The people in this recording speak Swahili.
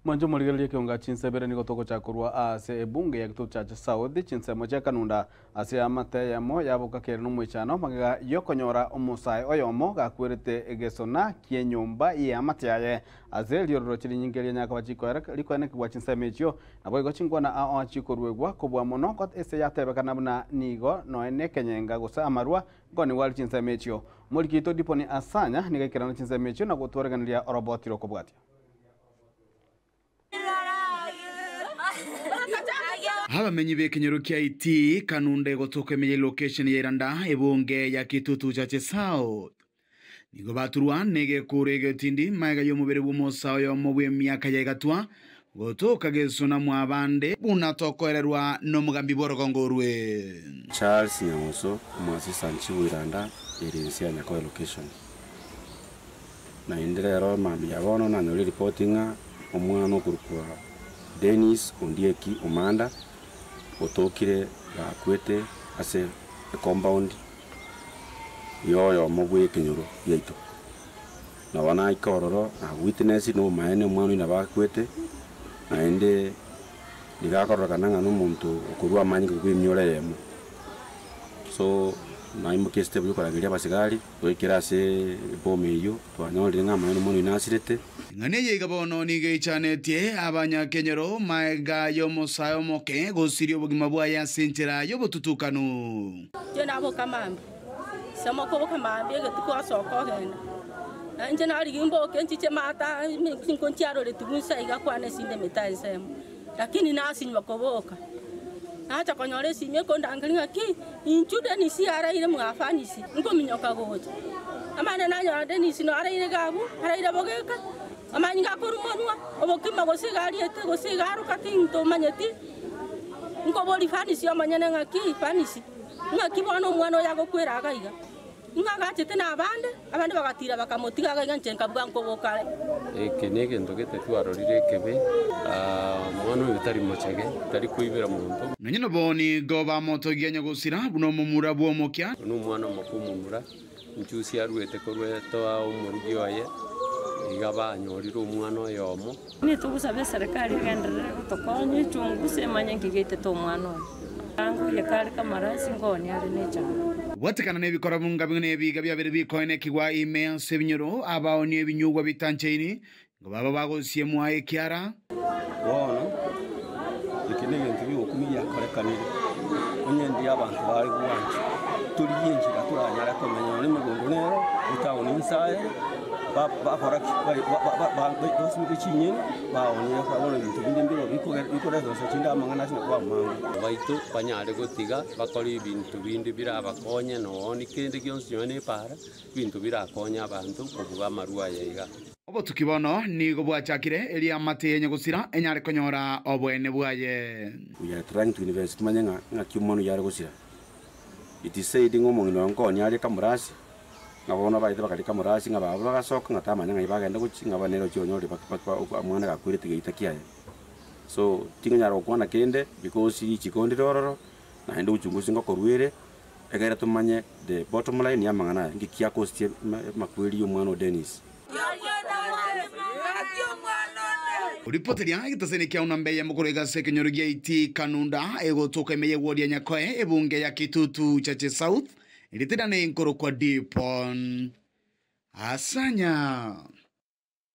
Mwanjo murigeria kionga chinsebere ni gotoko chakurwa ase ebunge ya gitutu cha South chinsemo cha kanunda ase amate yamo yabuka kere n'umwichano magega yokonyora omusae oyomo gakwirite egesona kienyumba ya amate yaye ase liororo chiri nyingeria nyaka bachikoera likwane kwa chinsemo ichio nabo igo chingwana a chikorwegwa kubwa mono kot ese yatebekana buna nigo noene kenyenga gosa amarwa ngoni wali chinsemo ichio murikito diponi asanya nigekirana chinsemo ichio na gutwereganiria orobotiro kubwatia Abamenyi b'ekenyero kia iti kanunde gotoka emenye location ya iranda ebunge ya Kitutu cha South nigo baturwa nege kurege tindi maiga y'omubere bw'umusawo yomo bw'emyaka ya gatwa gotoka gesona mwabande bunatokorerwa n'omugambi borogongorwe Charles Nyamuso umuasistant w'iranda erensi ya Nyakoe location na inderero mami yabono na nyori reportinga omwana okurukwa Dennis Ondieki Omanda otokire gakwete ase compound yoyo mobwe kenyoro yaito na wana ikororo na witness no maene omwana ina bakwete na ende nigakorora kananga n'omuntu okurwa amanyi kwimyore yemo so na imukeste byo karagiria basigari twekira ase bome iyo twanyore ng'amano mono inasirete ngane yega bono nige chanetie abanyakenyero maiga y'omusayo moke gosirio bugima bwaya sentera yobututukano je nabo kamambi samo ko kamambi getuko asoko genda nje nari gimbo kenchiche mata sinkontiaro le tugunsa iga kwane sinde metaisemo lakini nasi nyokoboka acha konyore simye ko ndangalinga ki inchude ni si ara ile mwafanisi ngo minyoka goje amana nanyo Dennis no ara ile gabu ara ile bogeka amanyinga korumonwa obokima gosigari ete gosigaru katinto manyeti ngo boli fanisi amanyane ngaki fanisi ngaki bono mwana yago kwera gaiga ngagachete na abande bagatira bakamotiga gaiga nchenka bwanko bokale ekenege ndogete twarorire kebe mwana utari mochege tari kuibira muntu nanyino boni goba moto genya gusira buno mumura bwo mokya n'umwana makumumura nchusi arwete korweto aho muri yoye igaba nyoriro umwana yomo ni tugusabe serikali gendere gutokonye chunguse manye ngigete to mwana angu yakari kamarasi ngoni ari necha watekana nebikora bunga bimwe biga byabere bikoine kigwa email sebinyoro abaoni ebinyugwa bitancheini ngo baba bagosie mwaye kiara wono ikinege ntibi okumiya korekanire onye ndi abantu bari gwanje turi yinjira turanyara komenya ni mugondo nero utawo ninsaye bakora bosubika chinyeni baonye kwabona ibintu bindi mbiro bikoreza sechinda amangana sina kwa manga baitu banyare gotiga bakori ibintu bindi birabakonye noni kende kyonsi yone para ibintu birakonya abantu kuvuga marua yega obo tukibono nigo bwachakire eli amate yenye gusira enyare konyora obwene bwaye we are trying to invest manyanga ngakyumono yare gusira it is said ngomo ngonko nyare kamurasi ngabona baite bakalika murasi ngababura gasoka ngatamanya ngibagenda guchinga banero cyonyore bakwa mwana gakwirite gita kiyaye so tinganyara okwana kende because ichikondi rororo na ende uchunguzi ngokorwire egera tumanye the bottom line ya mangana ngikia cost makwiri y'umwana Dennis Uripoteria itasene kia unambe ya mkurega sekenyoro gia iti kanunda ego toka emeye wodi ya Nyakoe ebunge ya Kitutu cha South ilitida ne inkoro kwa dipon asanya